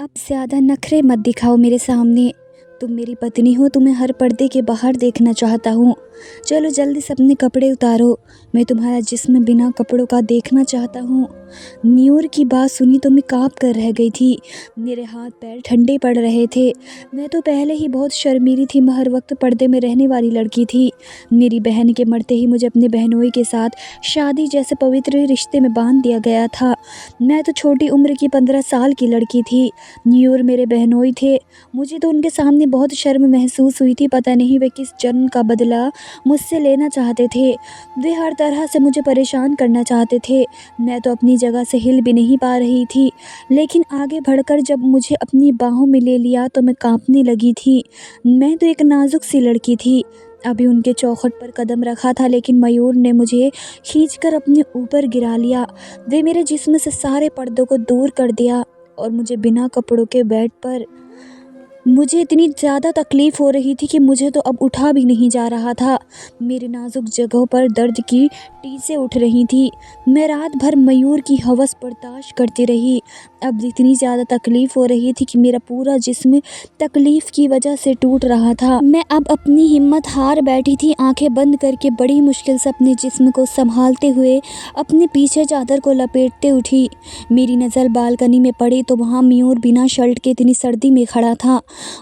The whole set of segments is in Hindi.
अब ज़्यादा नखरे मत दिखाओ मेरे सामने। तुम मेरी पत्नी हो, तुम्हें हर पर्दे के बाहर देखना चाहता हूँ। चलो जल्दी से अपने कपड़े उतारो, मैं तुम्हारा जिस्म बिना कपड़ों का देखना चाहता हूँ। न्यूर की बात सुनी तो मैं काँप कर रह गई थी। मेरे हाथ पैर ठंडे पड़ रहे थे। मैं तो पहले ही बहुत शर्मीली थी, मैं हर वक्त पर्दे में रहने वाली लड़की थी। मेरी बहन के मरते ही मुझे अपने बहनोई के साथ शादी जैसे पवित्र रिश्ते में बांध दिया गया था। मैं तो छोटी उम्र की 15 साल की लड़की थी। न्यूर मेरे बहनोई थे। मुझे तो उनके सामने बहुत शर्म महसूस हुई थी। पता नहीं वे किस जन्म का बदला मुझसे लेना चाहते थे। वे हर तरह से मुझे परेशान करना चाहते थे। मैं तो अपनी जगह से हिल भी नहीं पा रही थी। लेकिन आगे बढ़कर जब मुझे अपनी बाहों में ले लिया तो मैं कांपने लगी थी। मैं तो एक नाजुक सी लड़की थी। अभी उनके चौखट पर कदम रखा था, लेकिन मयूर ने मुझे खींचकर अपने ऊपर गिरा लिया। वे मेरे जिस्म से सारे पर्दों को दूर कर दिया और मुझे बिना कपड़ों के बेड पर मुझे इतनी ज़्यादा तकलीफ़ हो रही थी कि मुझे तो अब उठा भी नहीं जा रहा था। मेरी नाजुक जगहों पर दर्द की टीसें उठ रही थी। मैं रात भर मयूर की हवस बर्दाश्त करती रही। अब इतनी ज़्यादा तकलीफ़ हो रही थी कि मेरा पूरा जिस्म तकलीफ़ की वजह से टूट रहा था। मैं अब अपनी हिम्मत हार बैठी थी। आंखें बंद करके बड़ी मुश्किल से अपने जिस्म को संभालते हुए अपने पीछे चादर को लपेटते उठी। मेरी नज़र बालकनी में पड़ी तो वहाँ मयूर बिना शर्ट के इतनी सर्दी में खड़ा था।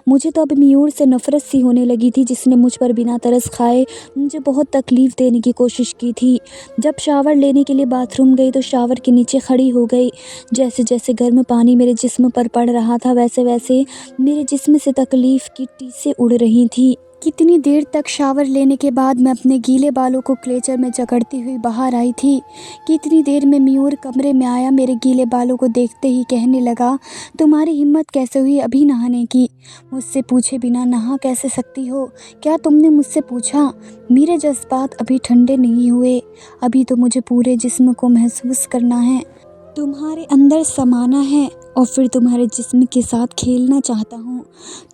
मुझे तो अब मयूर से नफ़रत सी होने लगी थी, जिसने मुझ पर बिना तरस खाए मुझे बहुत तकलीफ़ देने की कोशिश की थी। जब शावर लेने के लिए बाथरूम गई तो शावर के नीचे खड़ी हो गई। जैसे जैसे गर्म पानी मेरे जिस्म पर पड़ रहा था, वैसे वैसे मेरे जिस्म से तकलीफ़ की टीसें उड़ रही थी। कितनी देर तक शावर लेने के बाद मैं अपने गीले बालों को क्लेचर में जकड़ती हुई बाहर आई थी। कितनी देर में मयूर कमरे में आया। मेरे गीले बालों को देखते ही कहने लगा, तुम्हारी हिम्मत कैसे हुई अभी नहाने की? मुझसे पूछे बिना नहा कैसे सकती हो? क्या तुमने मुझसे पूछा? मेरे जज्बात अभी ठंडे नहीं हुए। अभी तो मुझे पूरे जिस्म को महसूस करना है, तुम्हारे अंदर समाना है और फिर तुम्हारे जिस्म के साथ खेलना चाहता हूँ।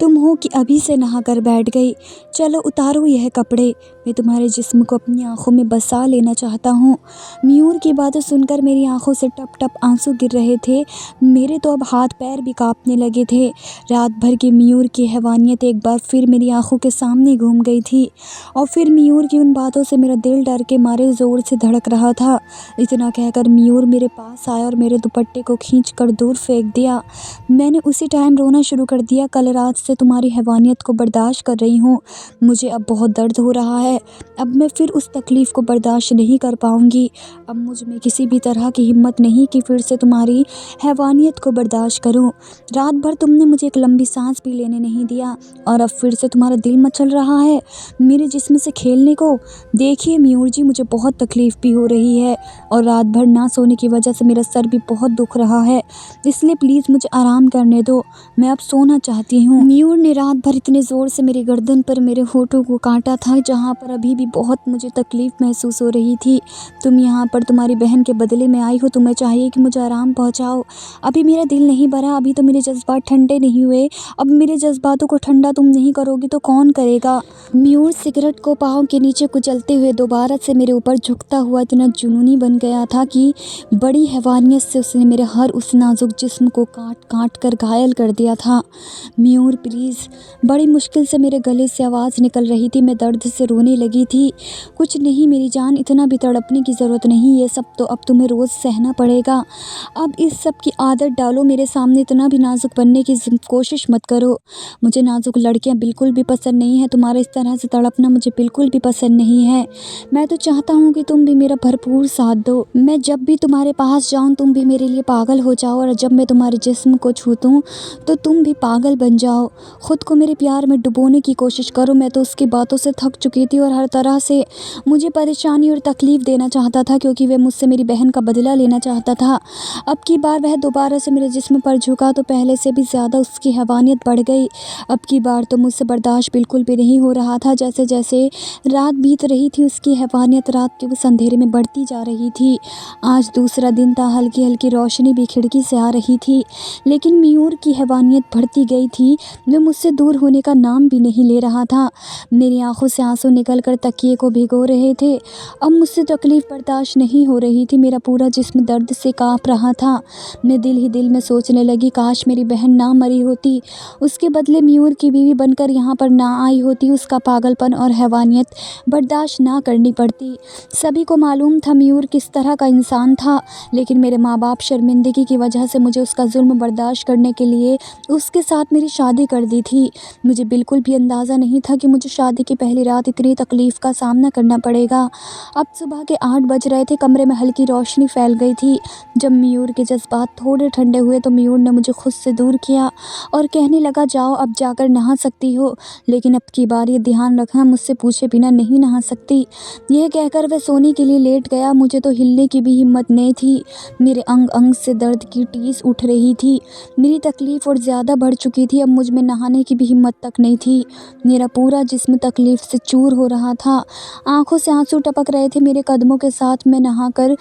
तुम हो कि अभी से नहा कर बैठ गई। चलो उतारो यह कपड़े, मैं तुम्हारे जिस्म को अपनी आंखों में बसा लेना चाहता हूँ। मयूर की बातें सुनकर मेरी आंखों से टप टप आंसू गिर रहे थे। मेरे तो अब हाथ पैर भी कांपने लगे थे। रात भर की मयूर की हैवानियत एक बार फिर मेरी आंखों के सामने घूम गई थी और फिर मयूर की उन बातों से मेरा दिल डर के मारे ज़ोर से धड़क रहा था। इतना कहकर मयूर मेरे पास आया और मेरे दुपट्टे को खींच कर दूर फेंक दिया। मैंने उसी टाइम रोना शुरू कर दिया। कल रात से तुम्हारी हैवानियत को बर्दाश्त कर रही हूँ। मुझे अब बहुत दर्द हो रहा है। अब मैं फिर उस तकलीफ़ को बर्दाश्त नहीं कर पाऊँगी। अब मुझ में किसी भी तरह की हिम्मत नहीं कि फिर से तुम्हारी हैवानियत को बर्दाश्त करूँ। रात भर तुमने मुझे एक लंबी सांस भी लेने नहीं दिया और अब फिर से तुम्हारा दिल मचल रहा है मेरे जिस्म से खेलने को। देखिए मयूर जी, मुझे बहुत तकलीफ़ भी हो रही है और रात भर ना सोने की वजह से मेरा सर भी बहुत दुख रहा है, इसलिए प्लीज़ मुझे आराम करने दो। मैं अब सोना चाहती हूँ। मयूर ने रात भर इतने ज़ोर से मेरी गर्दन पर मेरे होठों को काटा था, जहाँ पर अभी भी बहुत मुझे तकलीफ़ महसूस हो रही थी। तुम यहाँ पर तुम्हारी बहन के बदले में आई हो, तुम्हें चाहिए कि मुझे आराम पहुँचाओ। अभी मेरा दिल नहीं भरा, अभी तो मेरे जज्बात ठंडे नहीं हुए। अब मेरे जज्बातों को ठंडा तुम नहीं करोगी तो कौन करेगा? मयूर सिगरेट को पाँव के नीचे कुचलते हुए दोबारा से मेरे ऊपर झुकता हुआ इतना जुनूनी बन गया था कि बड़ी हैवानियत से उसने मेरे हर उस नाजुक जिस्म को काट काट कर घायल कर दिया था। मयूर प्लीज़। बड़ी मुश्किल से मेरे गले से आवाज़ निकल रही थी। मैं दर्द से रोने लगी थी। कुछ नहीं मेरी जान, इतना भी तड़पने की ज़रूरत नहीं, ये सब तो अब तुम्हें रोज़ सहना पड़ेगा। अब इस सब की आदत डालो। मेरे सामने इतना भी नाजुक बनने की कोशिश मत करो। मुझे नाजुक लड़कियाँ बिल्कुल भी पसंद नहीं है। तुम्हारे इस तरह से तड़पना मुझे बिल्कुल भी पसंद नहीं है। मैं तो चाहता हूँ कि तुम भी मेरा भरपूर साथ दो। मैं जब भी तुम्हारे पास जाऊँ तुम भी मेरे लिए पागल हो जाओ और जब मैं तुम्हारे जिस्म को छूतूँ तो तुम भी पागल बन जाओ। खुद को मेरे प्यार में डुबोने की कोशिश करो। मैं तो उसकी बातों से थक चुकी थी और हर तरह से मुझे परेशानी और तकलीफ़ देना चाहता था, क्योंकि वह मुझसे मेरी बहन का बदला लेना चाहता था। अब की बार वह दोबारा से मेरे जिस्म पर झुका तो पहले से भी ज़्यादा उसकी हैवानियत बढ़ गई। अब की बार तो मुझसे बर्दाश्त बिल्कुल भी नहीं हो रहा था। जैसे जैसे रात बीत रही थी उसकी हैवानियत रात के उस अंधेरे में बढ़ती जा रही थी। आज दूसरा दिन था। हल्की हल्की रोशनी भी खिड़की से आ रही थी, लेकिन मयूर की हैवानियत बढ़ती गई थी। वो मुझसे दूर होने का नाम भी नहीं ले रहा था। मेरी आंखों से आंसू निकल कर तकिए को भिगो रहे थे। अब मुझसे तकलीफ़ बर्दाश्त नहीं हो रही थी। मेरा पूरा जिस्म दर्द से काँप रहा था। मैं दिल ही दिल में सोचने लगी, काश मेरी बहन ना मरी होती, उसके बदले मयूर की बीवी बनकर यहाँ पर ना आई होती, उसका पागलपन और हैवानियत बर्दाश्त ना करनी पड़ती। सभी को मालूम था मयूर किस तरह का इंसान था, लेकिन मेरे माँ बाप शर्मिंदगी की वजह से मुझे उसका जुल्म बर्दाश्त करने के लिए उसके साथ मेरी शादी कर दी थी। मुझे बिल्कुल भी अंदाज़ा नहीं था कि मुझे शादी की पहली रात इतनी तकलीफ़ का सामना करना पड़ेगा। अब सुबह के 8 बज रहे थे। कमरे में हल्की रोशनी फैल गई थी। जब मयूर के जज्बात थोड़े ठंडे हुए तो मयूर ने मुझे खुद से दूर किया और कहने लगा, जाओ अब जाकर नहा सकती हो, लेकिन अब की बार ये ध्यान रखना, मुझसे पूछे बिना नहीं नहा सकती। यह कहकर वह सोने के लिए लेट गया। मुझे तो हिलने की भी हिम्मत नहीं थी। मेरे अंग अंग से दर्द की टीस उठ रही थी। मेरी तकलीफ़ और ज़्यादा बढ़ चुकी थी। अब मुझ में नहाने की भी हिम्मत तक नहीं थी। मेरा पूरा जिस्म तकलीफ़ से चूर हो रहा था। आंखों से आंसू टपक रहे थे। मेरे कदमों के साथ मैं नहाकर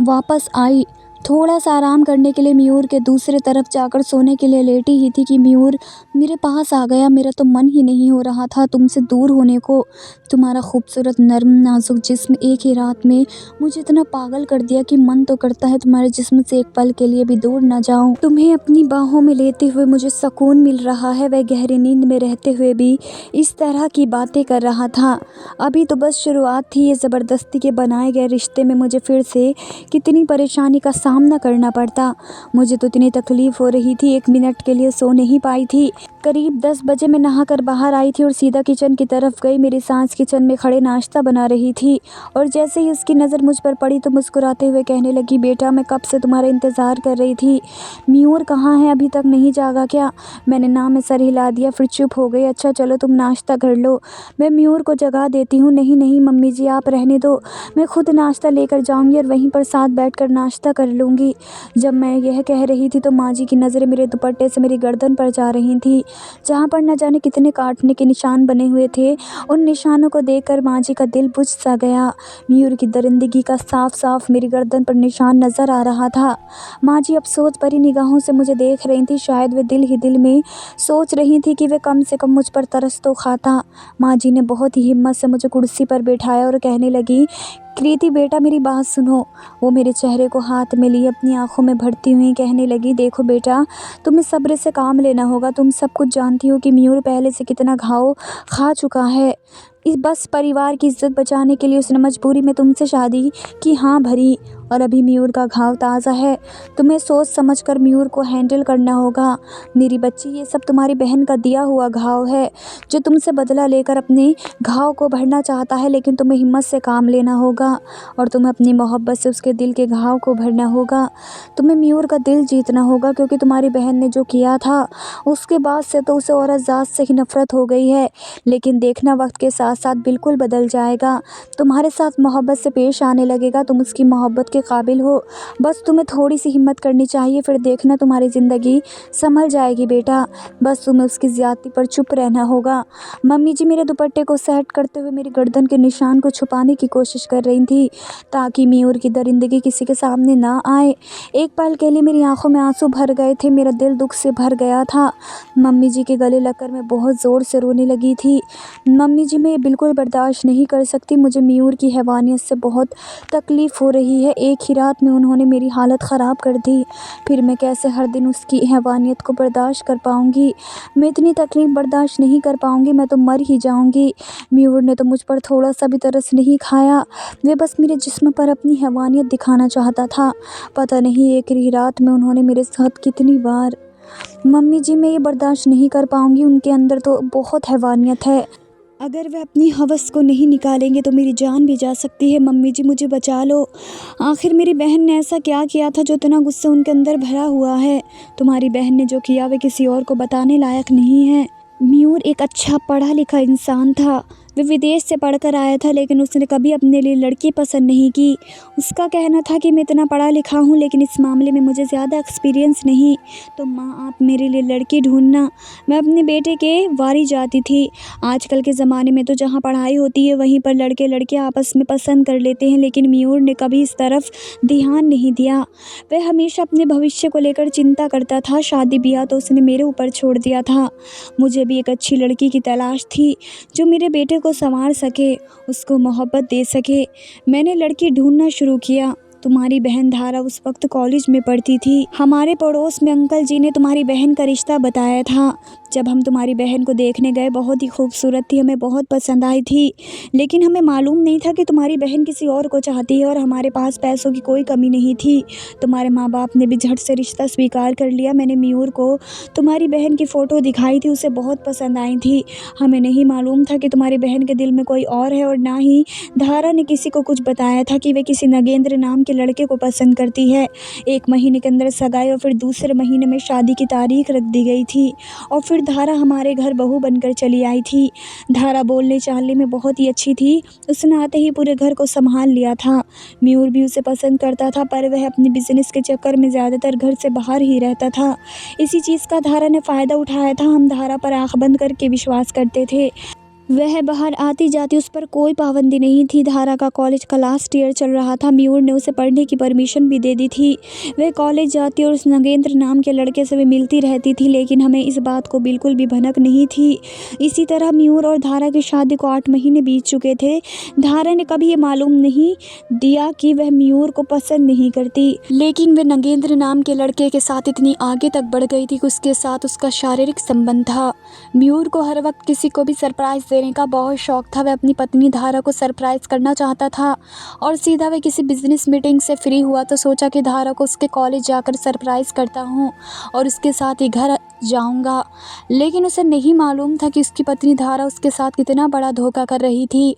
वापस आई। थोड़ा सा आराम करने के लिए मयूर के दूसरे तरफ जाकर सोने के लिए लेटी ही थी कि मयूर मेरे पास आ गया। मेरा तो मन ही नहीं हो रहा था तुमसे दूर होने को। तुम्हारा खूबसूरत नर्म नाजुक जिस्म एक ही रात में मुझे इतना पागल कर दिया कि मन तो करता है तुम्हारे जिस्म से एक पल के लिए भी दूर ना जाऊं। तुम्हें अपनी बाहों में लेते हुए मुझे सुकून मिल रहा है। वह गहरी नींद में रहते हुए भी इस तरह की बातें कर रहा था। अभी तो बस शुरुआत थी। ये ज़बरदस्ती के बनाए गए रिश्ते में मुझे फिर से कितनी परेशानी का सामना करना पड़ता। मुझे तो इतनी तकलीफ़ हो रही थी, 1 मिनट के लिए सो नहीं पाई थी। करीब 10 बजे मैं नहाकर बाहर आई थी और सीधा किचन की तरफ गई। मेरी सास किचन में खड़े नाश्ता बना रही थी और जैसे ही उसकी नज़र मुझ पर पड़ी तो मुस्कुराते हुए कहने लगी, बेटा मैं कब से तुम्हारा इंतज़ार कर रही थी। मयूर कहाँ है, अभी तक नहीं जागा क्या? मैंने ना में सर हिला दिया, फिर चुप हो गई। अच्छा चलो तुम नाश्ता कर लो, मैं मयूर को जगा देती हूँ। नहीं नहीं मम्मी जी, आप रहने दो, मैं खुद नाश्ता लेकर जाऊँगी और वहीं पर साथ बैठकर नाश्ता कर लूँगी। जब मैं यह कह रही थी तो माँ जी की नज़रें मेरे दुपट्टे से मेरी गर्दन पर जा रही थी, जहाँ पर न जाने कितने काटने के निशान बने हुए थे। उन निशानों को देखकर माँ जी का दिल बुझ सा गया। मयूर की दरिंदगी का साफ साफ मेरी गर्दन पर निशान नज़र आ रहा था। माँ जी अफसोस भरी निगाहों से मुझे देख रही थी। शायद वे दिल ही दिल में सोच रही थी कि वे कम से कम मुझ पर तरस तो खाता। माँ जी ने बहुत ही हिम्मत से मुझे कुर्सी पर बैठाया और कहने लगी, कृति बेटा मेरी बात सुनो। वो मेरे चेहरे को हाथ में लिए अपनी आंखों में भरती हुई कहने लगी, देखो बेटा तुम्हें सब्र से काम लेना होगा। तुम सब कुछ जानती हो कि मयूर पहले से कितना घाव खा चुका है। इस बस परिवार की इज्जत बचाने के लिए उसने मजबूरी में तुमसे शादी की हाँ भरी, और अभी मयूर का घाव ताज़ा है। तुम्हें सोच समझ कर मयूर को हैंडल करना होगा। मेरी बच्ची, ये सब तुम्हारी बहन का दिया हुआ घाव है जो तुमसे बदला लेकर अपने घाव को भरना चाहता है, लेकिन तुम्हें हिम्मत से काम लेना होगा और तुम्हें अपनी मोहब्बत से उसके दिल के घाव को भरना होगा। तुम्हें मयूर का दिल जीतना होगा, क्योंकि तुम्हारी बहन ने जो किया था उसके बाद से तो उसे औरत ज़ात से ही नफ़रत हो गई है। लेकिन देखना वक्त के साथ साथ बिल्कुल बदल जाएगा, तुम्हारे साथ मोहब्बत से पेश आने लगेगा। तुम उसकी मोहब्बत के काबिल हो, बस तुम्हें थोड़ी सी हिम्मत करनी चाहिए। फिर देखना तुम्हारी ज़िंदगी संभल जाएगी बेटा। बस तुम्हें उसकी ज़्यादती पर चुप रहना होगा। मम्मी जी मेरे दुपट्टे को सेट करते हुए मेरी गर्दन के निशान को छुपाने की कोशिश कर रही थी, ताकि मयूर की दरिंदगी किसी के सामने ना आए। एक पल के लिए मेरी आंखों में आंसू भर गए थे। मेरा दिल दुख से भर गया था। मम्मी जी के गले लगकर मैं बहुत ज़ोर से रोने लगी थी। मम्मी जी मैं ये बिल्कुल बर्दाश्त नहीं कर सकती। मुझे मयूर की हैवानियत से बहुत तकलीफ़ हो रही है। एक ही रात में उन्होंने मेरी हालत ख़राब कर दी। फिर मैं कैसे हर दिन उसकी हैवानियत को बर्दाश्त कर पाऊँगी? मैं इतनी तकलीफ़ बर्दाश्त नहीं कर पाऊँगी, मैं तो मर ही जाऊँगी। मयूर ने तो मुझ पर थोड़ा सा भी तरस नहीं खाया। वे बस मेरे जिस्म पर अपनी हैवानियत दिखाना चाहता था। पता नहीं एक ही रात में उन्होंने मेरे साथ कितनी बार। मम्मी जी मैं ये बर्दाश्त नहीं कर पाऊँगी। उनके अंदर तो बहुत हैवानियत है। अगर वे अपनी हवस को नहीं निकालेंगे तो मेरी जान भी जा सकती है। मम्मी जी मुझे बचा लो। आखिर मेरी बहन ने ऐसा क्या किया था जो इतना गुस्सा उनके अंदर भरा हुआ है? तुम्हारी बहन ने जो किया वे किसी और को बताने लायक नहीं है। मयूर एक अच्छा पढ़ा लिखा इंसान था, वह विदेश से पढ़कर आया था, लेकिन उसने कभी अपने लिए लड़की पसंद नहीं की। उसका कहना था कि मैं इतना पढ़ा लिखा हूँ, लेकिन इस मामले में मुझे ज़्यादा एक्सपीरियंस नहीं, तो माँ आप मेरे लिए लड़की ढूंढना। मैं अपने बेटे के वारी जाती थी। आजकल के ज़माने में तो जहाँ पढ़ाई होती है वहीं पर लड़के लड़कियाँ आपस में पसंद कर लेते हैं, लेकिन मयूर ने कभी इस तरफ ध्यान नहीं दिया। वह हमेशा अपने भविष्य को लेकर चिंता करता था। शादी ब्याह तो उसने मेरे ऊपर छोड़ दिया था। मुझे भी एक अच्छी लड़की की तलाश थी जो मेरे बेटे को संवार सके, उसको मोहब्बत दे सके। मैंने लड़की ढूंढना शुरू किया। तुम्हारी बहन धारा उस वक्त कॉलेज में पढ़ती थी। हमारे पड़ोस में अंकल जी ने तुम्हारी बहन का रिश्ता बताया था। जब हम तुम्हारी बहन को देखने गए, बहुत ही खूबसूरत थी, हमें बहुत पसंद आई थी, लेकिन हमें मालूम नहीं था कि तुम्हारी बहन किसी और को चाहती है और हमारे पास पैसों की कोई कमी नहीं थी। तुम्हारे माँ बाप ने भी झट से रिश्ता स्वीकार कर लिया। मैंने मयूर को तुम्हारी बहन की फ़ोटो दिखाई थी, उसे बहुत पसंद आई थी। हमें नहीं मालूम था कि तुम्हारी बहन के दिल में कोई और है, और ना ही धारा ने किसी को कुछ बताया था कि वे किसी नगेंद्र नाम के लड़के को पसंद करती है। 1 महीने के अंदर सगाई और फिर दूसरे महीने में शादी की तारीख रख दी गई थी, और फिर धारा हमारे घर बहू बनकर चली आई थी। धारा बोलने चालने में बहुत ही अच्छी थी। उसने आते ही पूरे घर को संभाल लिया था। मयूर भी उसे पसंद करता था, पर वह अपने बिजनेस के चक्कर में ज़्यादातर घर से बाहर ही रहता था। इसी चीज़ का धारा ने फ़ायदा उठाया था। हम धारा पर आँख बंद करके विश्वास करते थे। वह बाहर आती जाती, उस पर कोई पाबंदी नहीं थी। धारा का कॉलेज का लास्ट ईयर चल रहा था। मयूर ने उसे पढ़ने की परमिशन भी दे दी थी। वह कॉलेज जाती और उस नगेंद्र नाम के लड़के से भी मिलती रहती थी, लेकिन हमें इस बात को बिल्कुल भी भनक नहीं थी। इसी तरह मयूर और धारा की शादी को 8 महीने बीत चुके थे। धारा ने कभी ये मालूम नहीं दिया कि वह मयूर को पसंद नहीं करती, लेकिन वह नगेंद्र नाम के लड़के के साथ इतनी आगे तक बढ़ गई थी कि उसके साथ उसका शारीरिक संबंध था। मयूर को हर वक्त किसी को भी सरप्राइज़ देने का बहुत शौक था। वह अपनी पत्नी धारा को सरप्राइज़ करना चाहता था, और सीधा वह किसी बिजनेस मीटिंग से फ्री हुआ तो सोचा कि धारा को उसके कॉलेज जाकर सरप्राइज़ करता हूँ और उसके साथ ही घर जाऊंगा। लेकिन उसे नहीं मालूम था कि उसकी पत्नी धारा उसके साथ कितना बड़ा धोखा कर रही थी।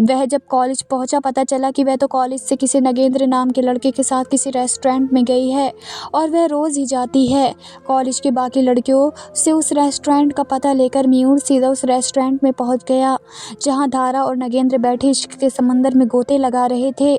वह जब कॉलेज पहुंचा, पता चला कि वह तो कॉलेज से किसी नगेंद्र नाम के लड़के के साथ किसी रेस्टोरेंट में गई है, और वह रोज़ ही जाती है। कॉलेज के बाकी लड़कियों से उस रेस्टोरेंट का पता लेकर मयूर सीधा उस रेस्टोरेंट में पहुंच गया जहां धारा और नगेंद्र बैठे इश्क के समंदर में गोते लगा रहे थे।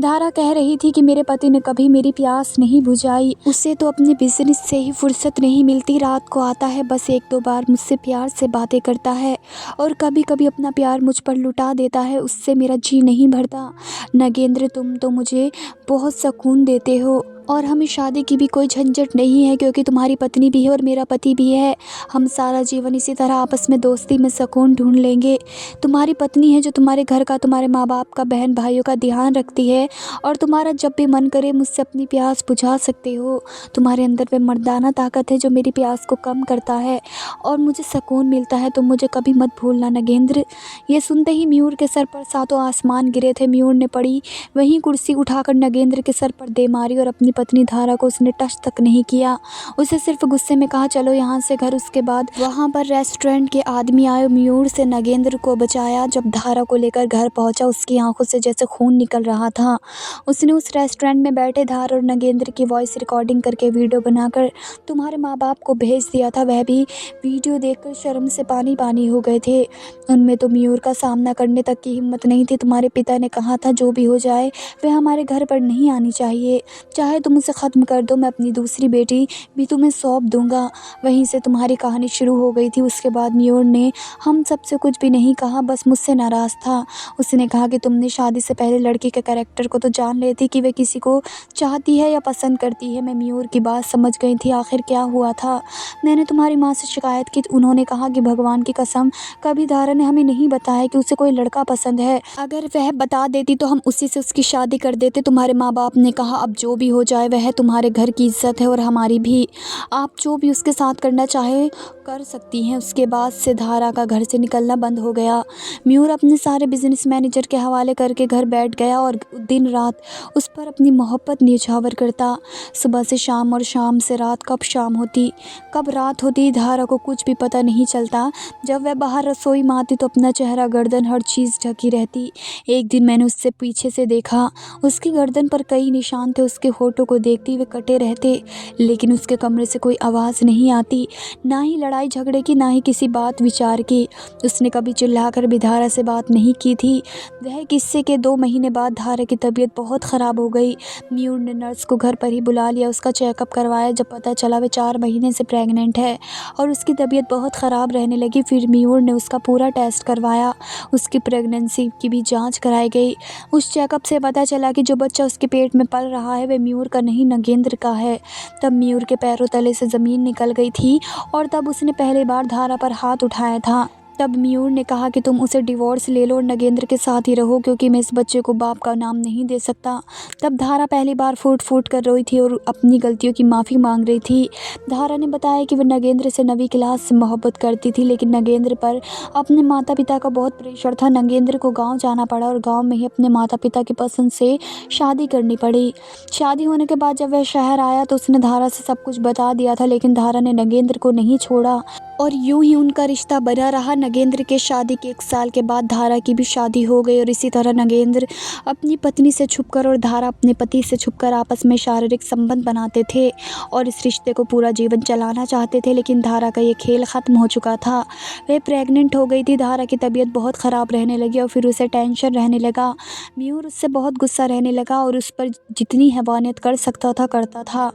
धारा कह रही थी कि मेरे पति ने कभी मेरी प्यास नहीं बुझाई, उसे तो अपने बिजनेस से ही फुर्सत नहीं मिलती। रात को आता है, बस 1-2 बार मुझसे प्यार से बातें करता है और कभी कभी अपना प्यार मुझ पर लुटा देता है। उससे मेरा जी नहीं भरता। नगेंद्र, तुम तो मुझे बहुत सुकून देते हो, और हमें शादी की भी कोई झंझट नहीं है, क्योंकि तुम्हारी पत्नी भी है और मेरा पति भी है। हम सारा जीवन इसी तरह आपस में दोस्ती में सुकून ढूंढ लेंगे। तुम्हारी पत्नी है जो तुम्हारे घर का, तुम्हारे माँ बाप का, बहन भाइयों का ध्यान रखती है, और तुम्हारा जब भी मन करे मुझसे अपनी प्यास बुझा सकते हो। तुम्हारे अंदर वह मर्दाना ताकत है जो मेरी प्यास को कम करता है और मुझे सुकून मिलता है। तुम मुझे कभी मत भूलना नगेंद्र। ये सुनते ही मयूर के सर पर सातों आसमान गिरे थे। मयूर ने पड़ी वहीं कुर्सी उठाकर नगेंद्र के सर पर दे मारी, और अपनी पत्नी धारा को उसने टच तक नहीं किया। उसे सिर्फ गुस्से में कहा, चलो यहाँ से घर। उसके बाद वहाँ पर रेस्टोरेंट के आदमी आए, मयूर से नगेंद्र को बचाया। जब धारा को लेकर घर पहुँचा, उसकी आंखों से जैसे खून निकल रहा था। उसने उस रेस्टोरेंट में बैठे धारा और नगेंद्र की वॉइस रिकॉर्डिंग करके वीडियो बनाकर तुम्हारे माँ बाप को भेज दिया था। वह भी वीडियो देखकर शर्म से पानी पानी हो गए थे। उनमें तो मयूर का सामना करने तक की हिम्मत नहीं थी। तुम्हारे पिता ने कहा था, जो भी हो जाए वह हमारे घर पर नहीं आनी चाहिए, चाहे तुम उसे ख़त्म कर दो, मैं अपनी दूसरी बेटी भी तुम्हें सौंप दूंगा। वहीं से तुम्हारी कहानी शुरू हो गई थी। उसके बाद मयूर ने हम सबसे कुछ भी नहीं कहा, बस मुझसे नाराज़ था। उसने कहा कि तुमने शादी से पहले लड़की के कैरेक्टर को तो जान लेती कि वह किसी को चाहती है या पसंद करती है। मैं मयूर की बात समझ गई थी। आखिर क्या हुआ था? मैंने तुम्हारी माँ से शिकायत की। उन्होंने कहा कि भगवान की कसम, कभी धारा ने हमें नहीं बताया कि उसे कोई लड़का पसंद है। अगर वह बता देती तो हम उसी से उसकी शादी कर देते। तुम्हारे माँ बाप ने कहा, अब जो भी हो जाए वह तुम्हारे घर की इज्जत है और हमारी भी। आप जो भी उसके साथ करना चाहे कर सकती हैं। उसके बाद से धारा का घर से निकलना बंद हो गया। मयूर अपने सारे बिजनेस मैनेजर के हवाले करके घर बैठ गया और दिन रात उस पर अपनी मोहब्बत न्यौछावर करता। सुबह से शाम और शाम से रात, कब शाम होती कब रात होती धारा को कुछ भी पता नहीं चलता। जब वह बाहर रसोई में आती तो अपना चेहरा, गर्दन, हर चीज़ ढकी रहती। एक दिन मैंने उससे पीछे से देखा। उसकी गर्दन पर कई निशान थे। उसके होठों फोटो को देखते हुए कटे रहते, लेकिन उसके कमरे से कोई आवाज़ नहीं आती, ना ही लड़ाई झगड़े की, ना ही किसी बात विचार की। उसने कभी चिल्लाकर भी धारा से बात नहीं की थी। वह किस्से के 2 महीने बाद धारा की तबीयत बहुत ख़राब हो गई। मयूर ने नर्स को घर पर ही बुला लिया, उसका चेकअप करवाया। जब पता चला वह 4 महीने से प्रेग्नेंट है और उसकी तबीयत बहुत ख़राब रहने लगी, फिर मयूर ने उसका पूरा टेस्ट करवाया, उसकी प्रेगनेंसी की भी जांच कराई गई। उस चेकअप से पता चला कि जो बच्चा उसके पेट में पल रहा है वह मयूर का नहीं, नगेंद्र का है। तब मयूर के पैरों तले से ज़मीन निकल गई थी और तब उसने पहली बार धारा पर हाथ उठाया था। तब मयूर ने कहा कि तुम उसे डिवोर्स ले लो और नगेंद्र के साथ ही रहो, क्योंकि मैं इस बच्चे को बाप का नाम नहीं दे सकता। तब धारा पहली बार फूट फूट कर रोई थी और अपनी गलतियों की माफ़ी मांग रही थी। धारा ने बताया कि वह नगेंद्र से 9वीं क्लास से मोहब्बत करती थी, लेकिन नगेंद्र पर अपने माता पिता का बहुत प्रेशर था। नगेंद्र को गाँव जाना पड़ा और गाँव में ही अपने माता पिता की पसंद से शादी करनी पड़ी। शादी होने के बाद जब वह शहर आया तो उसने धारा से सब कुछ बता दिया था, लेकिन धारा ने नगेंद्र को नहीं छोड़ा और यूं ही उनका रिश्ता बना रहा। नगेंद्र के शादी के 1 साल के बाद धारा की भी शादी हो गई और इसी तरह नगेंद्र अपनी पत्नी से छुपकर और धारा अपने पति से छुपकर आपस में शारीरिक संबंध बनाते थे और इस रिश्ते को पूरा जीवन चलाना चाहते थे। लेकिन धारा का ये खेल ख़त्म हो चुका था। वह प्रेग्नेंट हो गई थी। धारा की तबीयत बहुत ख़राब रहने लगी और फिर उसे टेंशन रहने लगा। मयूर उससे बहुत गुस्सा रहने लगा और उस पर जितनी हैवानियत कर सकता था करता था।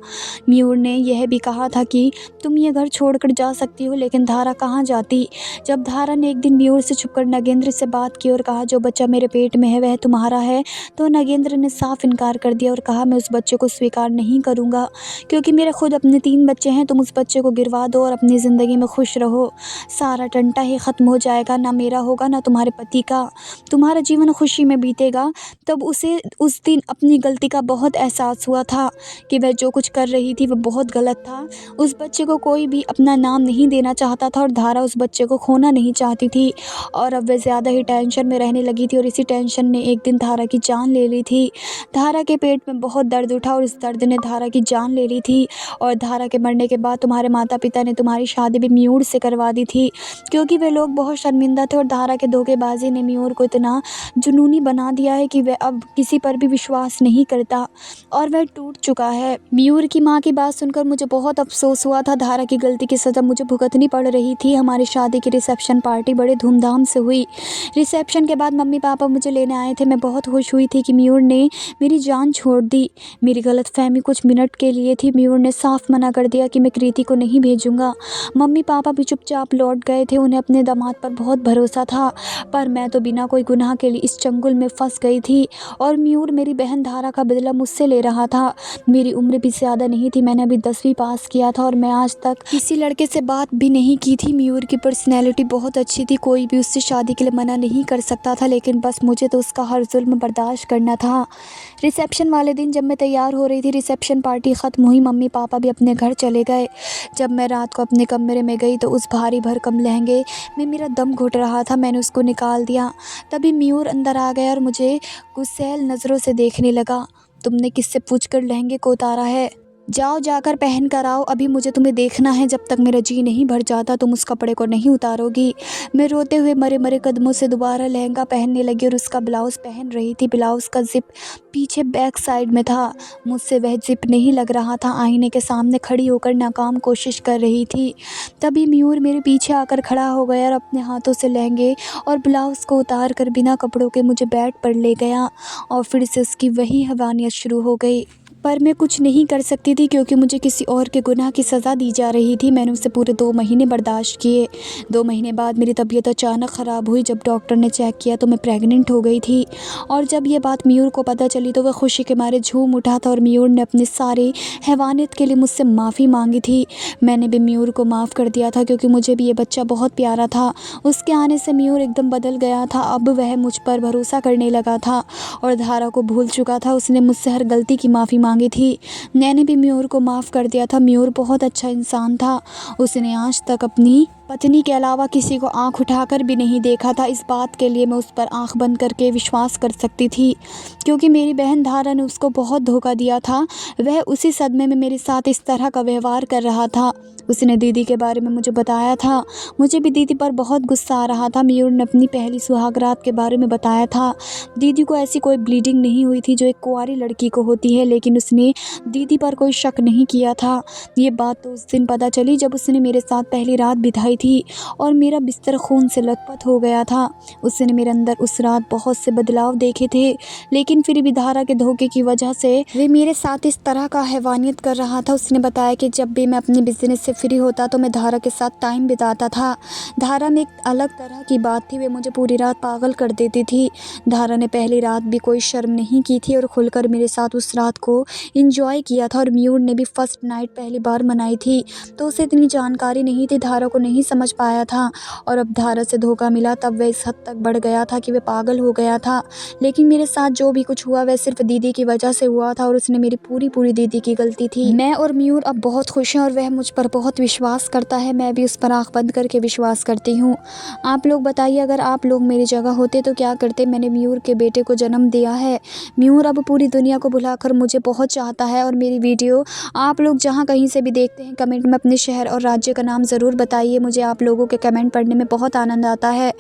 मयूर ने यह भी कहा था कि तुम ये घर छोड़कर जा सकती हो, लेकिन धारा कहाँ जाती। जब धारा ने एक दिन मयूर से छुपकर नगेंद्र से बात की और कहा जो बच्चा मेरे पेट में है वह तुम्हारा है, तो नगेंद्र ने साफ इनकार कर दिया और कहा मैं उस बच्चे को स्वीकार नहीं करूँगा, क्योंकि मेरे खुद अपने 3 बच्चे हैं। तुम उस बच्चे को गिरवा दो और अपनी ज़िंदगी में खुश रहो। सारा टंटा ही ख़त्म हो जाएगा, ना मेरा होगा ना तुम्हारे पति का। तुम्हारा जीवन खुशी में बीतेगा। तब उसे उस दिन अपनी गलती का बहुत एहसास हुआ था कि वह जो कुछ कर रही थी वह बहुत गलत था। उस बच्चे को कोई भी अपना नाम नहीं देना चाहता था और धारा उस बच्चे को खोना नहीं चाहती थी और अब वह ज़्यादा ही टेंशन में रहने लगी थी और इसी टेंशन ने एक दिन धारा की जान ले ली थी। धारा के पेट में बहुत दर्द उठा और इस दर्द ने धारा की जान ले ली थी और धारा के मरने के बाद तुम्हारे माता पिता ने तुम्हारी शादी भी मयूर से करवा दी थी, क्योंकि वे लोग बहुत शर्मिंदा थे और धारा के धोखेबाजी ने मयूर को इतना जुनूनी बना दिया है कि वह अब किसी पर भी विश्वास नहीं करता और वह टूट चुका है। मयूर की माँ की बात सुनकर मुझे बहुत अफसोस हुआ था। धारा की गलती की सज़ा मुझे भुगतनी पड़ रही थी। हमारी शादी की रिसेप्शन पार्टी बड़े धूमधाम से हुई। रिसेप्शन के बाद मम्मी पापा मुझे लेने आए थे। मैं बहुत खुश हुई थी कि मयूर ने मेरी जान छोड़ दी। मेरी गलतफहमी कुछ मिनट के लिए थी। मयूर ने साफ मना कर दिया कि मैं कृति को नहीं भेजूंगा। मम्मी पापा भी चुपचाप लौट गए थे। उन्हें अपने दामाद पर बहुत भरोसा था, पर मैं तो बिना कोई गुनाह के लिए इस चंगुल में फंस गई थी और मयूर मेरी बहन धारा का बदला मुझसे ले रहा था। मेरी उम्र भी ज़्यादा नहीं थी। मैंने अभी 10वीं पास किया था और मैं आज तक किसी लड़के से बात भी नहीं की थी। मयूर की पर्सनैलिटी बहुत अच्छी थी, कोई भी उससे शादी के लिए मना नहीं कर सकता था, लेकिन बस मुझे तो उसका हर जुल्म बर्दाश्त करना था। रिसेप्शन वाले दिन जब मैं तैयार हो रही थी, रिसेप्शन पार्टी ख़त्म हुई, मम्मी पापा भी अपने घर चले गए। जब मैं रात को अपने कमरे में गई तो उस भारी भरकम लहंगे में मेरा दम घुट रहा था। मैंने उसको निकाल दिया। तभी मयूर अंदर आ गया और मुझे गुस्सैल नज़रों से देखने लगा। तुमने किससे पूछकर लहंगे को उतारा है? जाओ जाकर पहन कर आओ। अभी मुझे तुम्हें देखना है। जब तक मेरा जी नहीं भर जाता तुम उस कपड़े को नहीं उतारोगी। मैं रोते हुए मरे मरे कदमों से दोबारा लहंगा पहनने लगी और उसका ब्लाउज़ पहन रही थी। ब्लाउज़ का जिप पीछे बैक साइड में था। मुझसे वह जिप नहीं लग रहा था। आईने के सामने खड़ी होकर नाकाम कोशिश कर रही थी। तभी मयूर मेरे पीछे आकर खड़ा हो गया और अपने हाथों से लहंगे और ब्लाउज़ को उतार कर बिना कपड़ों के मुझे बेड पर ले गया और फिर से उसकी वही हैवानियत शुरू हो गई। पर मैं कुछ नहीं कर सकती थी, क्योंकि मुझे किसी और के गुनाह की सज़ा दी जा रही थी। मैंने उसे पूरे 2 महीने बर्दाश्त किए। 2 महीने बाद मेरी तबीयत अचानक ख़राब हुई। जब डॉक्टर ने चेक किया तो मैं प्रेग्नेंट हो गई थी और जब ये बात मयूर को पता चली तो वह खुशी के मारे झूम उठा था और मयूर ने अपने सारे हैवानियत के लिए मुझसे माफ़ी मांगी थी। मैंने भी मयूर को माफ़ कर दिया था, क्योंकि मुझे भी ये बच्चा बहुत प्यारा था। उसके आने से मयूर एकदम बदल गया था। अब वह मुझ पर भरोसा करने लगा था और धारा को भूल चुका था। उसने मुझसे हर गलती की माफ़ी मांगी थी। मैंने भी मयूर को माफ़ कर दिया था। मयूर बहुत अच्छा इंसान था। उसने आज तक अपनी पत्नी के अलावा किसी को आंख उठाकर भी नहीं देखा था। इस बात के लिए मैं उस पर आंख बंद करके विश्वास कर सकती थी, क्योंकि मेरी बहन धारा ने उसको बहुत धोखा दिया था। वह उसी सदमे में मेरे साथ इस तरह का व्यवहार कर रहा था। उसने दीदी के बारे में मुझे बताया था। मुझे भी दीदी पर बहुत गुस्सा आ रहा था। मयूर ने अपनी पहली सुहाग रात के बारे में बताया था। दीदी को ऐसी कोई ब्लीडिंग नहीं हुई थी जो एक कुंवारी लड़की को होती है, लेकिन उसने दीदी पर कोई शक नहीं किया था। ये बात तो उस दिन पता चली जब उसने मेरे साथ पहली रात बिताई थी और मेरा बिस्तर खून से लथपथ हो गया था। उसने मेरे अंदर उस रात बहुत से बदलाव देखे थे, लेकिन फिर भी धारा के धोखे की वजह से वे मेरे साथ इस तरह का हैवानियत कर रहा था। उसने बताया कि जब भी मैं अपने बिजनेस से फ्री होता तो मैं धारा के साथ टाइम बिताता था। धारा में एक अलग तरह की बात थी, वे मुझे पूरी रात पागल कर देती थी। धारा ने पहली रात भी कोई शर्म नहीं की थी और खुलकर मेरे साथ उस रात को एंजॉय किया था। और मयूर ने भी फर्स्ट नाइट पहली बार मनाई थी, तो उसे इतनी जानकारी नहीं थी, धारा को नहीं समझ पाया था। और अब धारा से धोखा मिला तब वह इस हद तक बढ़ गया था कि वह पागल हो गया था। लेकिन मेरे साथ जो भी कुछ हुआ वह सिर्फ दीदी की वजह से हुआ था और उसने मेरी पूरी दीदी की गलती थी। मैं और मयूर अब बहुत खुश हैं और वह मुझ पर बहुत विश्वास करता है। मैं भी उस पर आंख बंद करके विश्वास करती हूँ। आप लोग बताइए, अगर आप लोग मेरी जगह होते तो क्या करते। मैंने मयूर के बेटे को जन्म दिया है। मयूर अब पूरी दुनिया को भुलाकर मुझे बहुत चाहता है। और मेरी वीडियो आप लोग जहाँ कहीं से भी देखते हैं, कमेंट में अपने शहर और राज्य का नाम ज़रूर बताइए। मुझे आप लोगों के कमेंट पढ़ने में बहुत आनंद आता है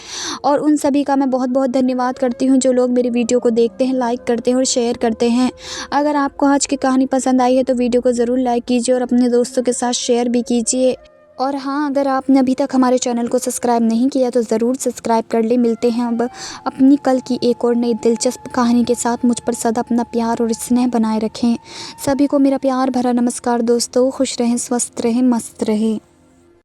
और उन सभी का मैं बहुत धन्यवाद करती हूँ जो लोग मेरी वीडियो को देखते हैं, लाइक करते हैं और शेयर करते हैं। अगर आपको आज की कहानी पसंद आई है तो वीडियो को ज़रूर लाइक कीजिए और अपने दोस्तों के साथ शेयर भी कीजिए। और हाँ, अगर आपने अभी तक हमारे चैनल को सब्सक्राइब नहीं किया तो ज़रूर सब्सक्राइब कर ले। मिलते हैं अब अपनी कल की एक और नई दिलचस्प कहानी के साथ। मुझ पर सदा अपना प्यार और स्नेह बनाए रखें। सभी को मेरा प्यार भरा नमस्कार दोस्तों। खुश रहें, स्वस्थ रहें, मस्त रहें।